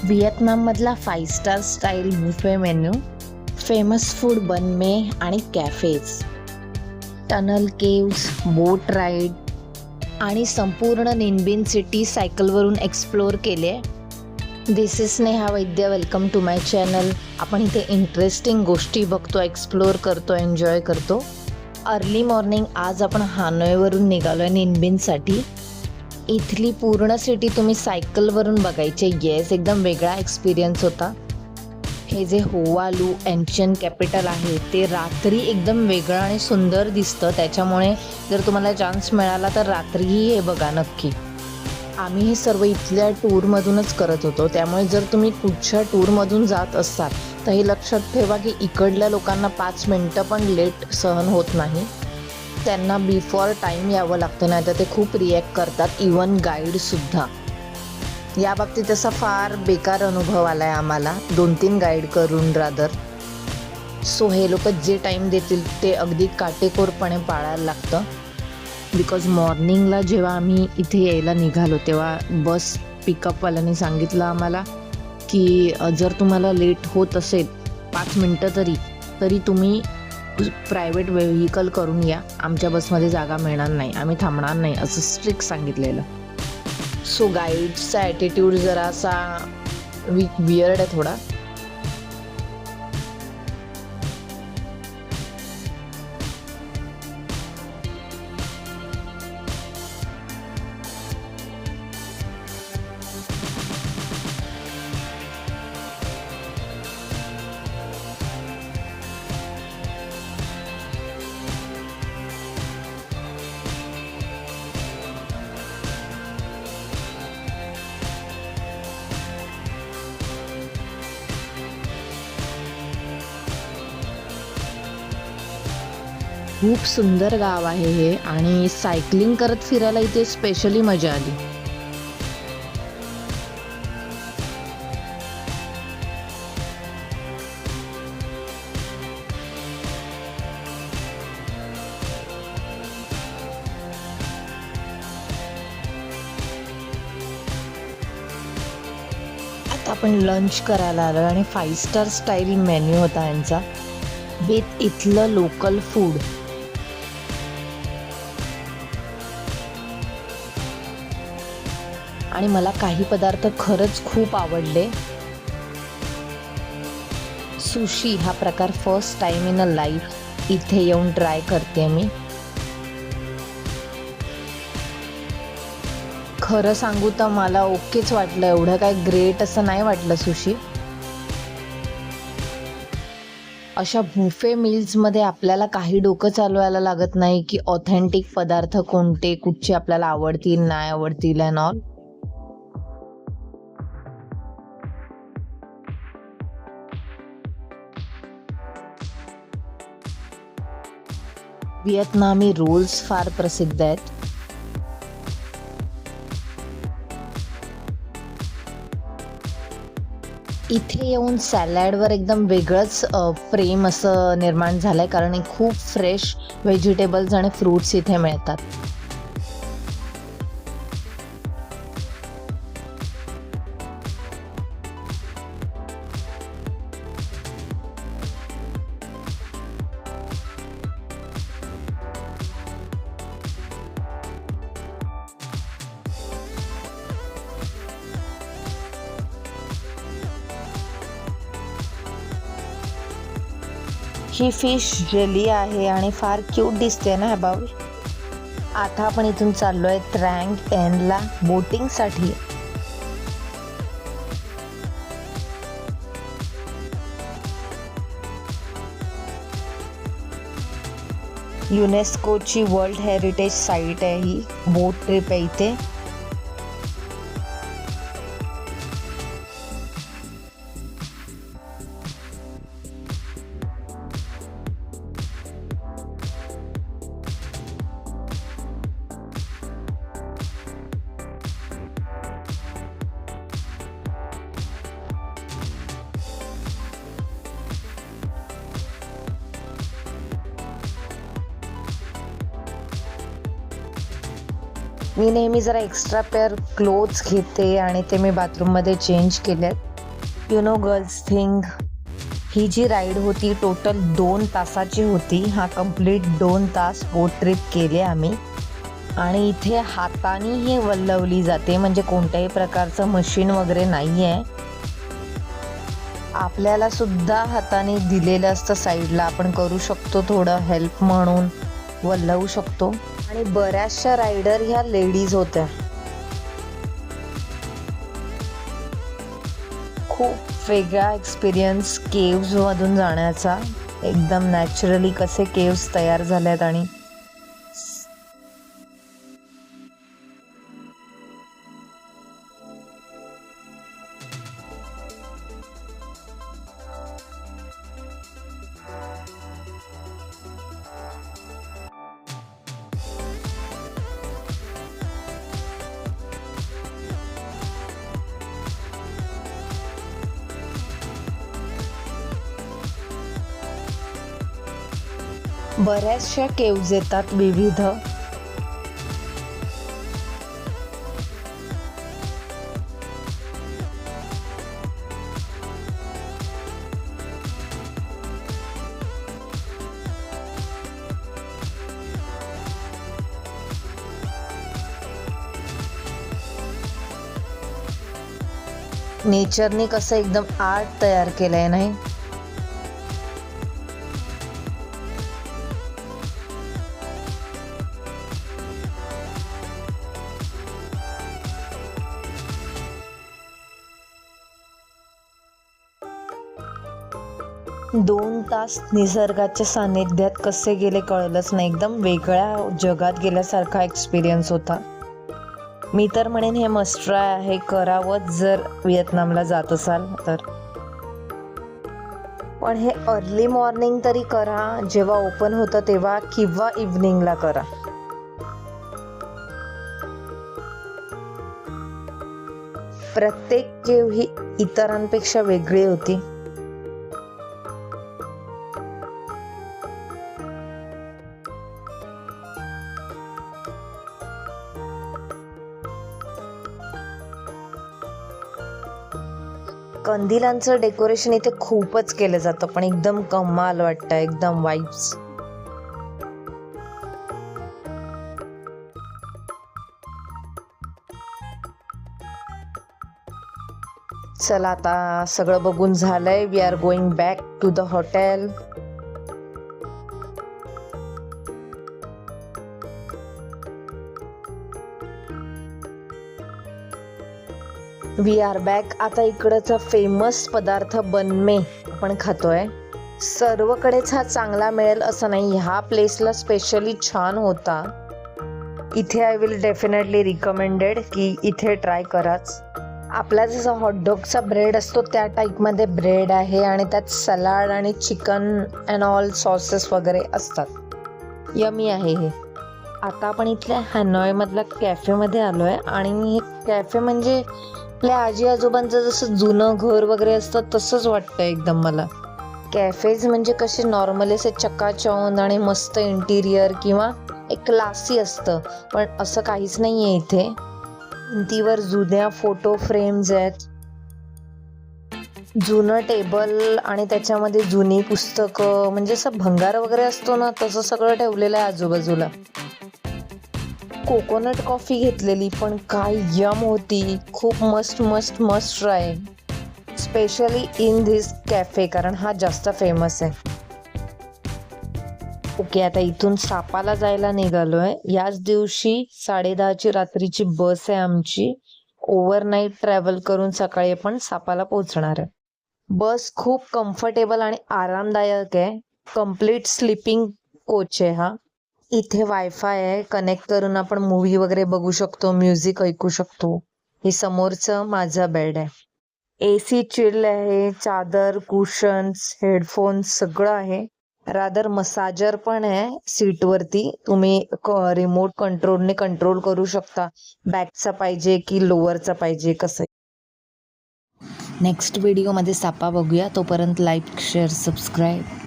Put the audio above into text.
व्हिएतनाममधला 5 star style buffet menu, famous food banh mi आणि cafes, tunnel caves, boat ride आणि संपूर्ण Ninh Binh city सायकलवरून explore केले. This is Sneha Vaidya. Welcome to my channel. आपण इथे interesting गोष्टी बघतो, एक्सप्लोअर करतो, एन्जॉय करतो. अर्ली मॉर्निंग आज आपण हानोईवरून निघालो आहे निनबिनसाठी. इथली पूर्ण सिटी तुम्ही सायकलवरून बघायचे. येस, एकदम वेगळा एक्सपिरियन्स होता. हे जे होवालू एन्शियंट कॅपिटल आहे ते रात्री एकदम वेगळं आणि सुंदर दिसतं. त्याच्यामुळे जर तुम्हाला चान्स मिळाला तर रात्रीही हे बघा नक्की. आम्ही हे सर्व इथल्या टूरमधूनच करत होतो, त्यामुळे जर तुम्ही कुठच्या टूरमधून जात असाल तर हे लक्षात ठेवा की इकडल्या लोकांना 5 मिनटं पण लेट सहन होत नाही. त्यांना बिफोर टाईम यावं लागतं, नाही तर ते खूप रिॲक्ट करतात, इवन गाईडसुद्धा. या बाबतीत असा फार बेकार अनुभव आला आहे आम्हाला 2-3 गाईड करून रादर. सो हे लोक जे टाईम देतील ते अगदी काटेकोरपणे पाळायला लागतं. बिकॉज मॉर्निंगला जेव्हा आम्ही इथे यायला निघालो तेव्हा बस पिकअपवाल्याने सांगितलं आम्हाला की जर तुम्हाला लेट होत असेल 5 मिनटं तरी तुम्ही प्रायव्हेट व्हेकल करून या, आमच्या बसमध्ये जागा मिळणार नाही, आम्ही थांबणार नाही, असं स्ट्रिक्ट सांगितलेलं. सो गाईडचा ॲटिट्यूड जरा असा वियर्ड आहे थोडा. खूप सुंदर गाव आहे हे आणि सायकलिंग करत फिरायला इथे स्पेशली मजा आली. आता आपण लंच करायला आलो आणि 5 स्टार स्टाईल मेन्यू होता यांचा विथ इथलं लोकल फूड. आणि मला काही पदार्थ खरंच खूप आवडले. सुशी हा प्रकार first time in a life इथे येऊन ट्राय करते मी. खरं सांगू तर मला ओकेच वाटलं, एवढं काय ग्रेट असं नाही वाटलं सुशी. अशा बुफे मील्समध्ये आपल्याला काही डोकं चालवायला लागत नाही की ऑथेंटिक पदार्थ कोणते, कुठचे आपल्याला आवडतील नाही आवडतील अँड ऑल. व्हिएतनामी रोल्स फार प्रसिद्ध आहेत. इथे येऊन सॅलॅडवर एकदम वेगळंच प्रेम असं निर्माण झालंय, कारण खूप फ्रेश व्हेजिटेबल्स आणि फ्रूट्स इथे मिळतात. ही फिश जेली आहे आणि फार क्यूट दिसते ना बाउल. आता आपण इथून चाललोय त्रँग एनला बोटिंगसाठी. युनेस्कोची वर्ल्ड हेरिटेज साईट आहे ही. बोट ट्रिप आहे इथे. मी नेहमी जरा एक्स्ट्रा पेअर क्लोथ्स घेते आणि ते मी बाथरूममध्ये चेंज केलेत. यू नो गर्ल्स थिंग, ही जी राईड होती टोटल 2 तासाची होती. हा कंप्लीट 2 तास बोट ट्रिप केले आम्ही. आणि इथे हाताने हे वल्लवली जाते, म्हणजे कोणत्याही प्रकारचं मशीन वगैरे नाही आहे. आपल्याला सुद्धा हाताने दिलेलं असतं साईडला, आपण करू शकतो थोडं हेल्प म्हणून वल्लवू शकतो. आणि बऱ्याचशा रायडर ह्या लेडीज होत्या. खूप वेगळा एक्सपिरियन्स केव्ज मधून जाण्याचा. एकदम नॅचरली कसे केव्स तयार झाल्यात. आणि बऱ्याचशा केव्ज येतात विविध. नेचरने कसं एकदम आर्ट तयार केलंय नाही. दोन तास निसर्गाच्या सानिध्यात कसे गेले कळलंच नाही. एकदम वेगळ्या जगात गेल्यासारखा एक्सपिरियन्स होता. मी तर म्हणेन हे मस्ट ट्राय आहे, करावंच जर व्हिएतनामला जात असाल तर. पण हे अर्ली मॉर्निंग तरी करा जेव्हा ओपन होतं तेव्हा, किंवा इव्हनिंगला करा. प्रत्येक केव ही इतरांपेक्षा वेगळी होती. कंदिलांचं डेकोरेशन इथे खूपच केलं जातं, पण एकदम कमाल वाटतं, एकदम वाइब्स. चला आता सगळं बघून झालंय. We are going back to the hotel. We are back. आता इकडचा फेमस पदार्थ बनमे आपण खातोय. सर्वकडेच हा चांगला मिळेल असं नाही, ह्या प्लेसला स्पेशली छान होता. इथे आय विल डेफिनेटली रिकमेंडेड की इथे ट्राय कराच. आपला जसा हॉटडॉगचा ब्रेड असतो त्या टाईपमध्ये ब्रेड आहे, आणि त्यात सलाड आणि चिकन अँड ऑल सॉसेस वगैरे असतात. यमी आहे हे. आता आपण इथल्या हॅनॉय मधल्या कॅफेमध्ये आलोय. आणि हे कॅफे म्हणजे आपल्या आजी आजोबांचं जसं जुनं घर वगैरे असतं तसंच वाटतं एकदम मला. कॅफेज म्हणजे कसे नॉर्मली असे चकाचौंध आणि मस्त इंटिरियर किंवा एक क्लासी असतं, पण असं काहीच नाहीये इथे. भिंतीवर जुन्या फोटो फ्रेम्स आहेत, जुनं टेबल आणि त्याच्यामध्ये जुनी पुस्तकं, म्हणजे असं भंगार वगैरे असतो ना तसं सगळं ठेवलेलं आहे आजूबाजूला. कोकोनट कॉफी घेतलेली, पण काय यम होती. खूप मस्त must must try, specially in this cafe, कारण हा जास्त फेमस आहे. ओके, आता इथून सापाला जायला निघालोय. याच दिवशी 10:30ची रात्रीची बस आहे आमची. ओव्हरनाईट ट्रॅव्हल करून सकाळी आपण सापाला पोहोचणार आहे. बस खूप कम्फर्टेबल आणि आरामदायक आहे. कम्प्लीट स्लीपिंग कोच आहे हा. इथे वायफाय आहे, कनेक्ट करून आपण मूवी वगैरे बघू शकतो, म्युझिक ऐकू शकतो. हे समोरचं माझा बेड आहे. AC चिल आहे, चादर, कुशन्स, हेडफोन्स सगळं आहे. रादर मसाजर पण आहे सीटवरती. तुम्ही रिमोट कंट्रोलने कंट्रोल करू शकता, बॅकचा पाहिजे की लोअरचा पाहिजे कसं. नेक्स्ट व्हिडिओमध्ये सापा बघूया. तोपर्यंत लाईक, शेअर, सबस्क्राईब.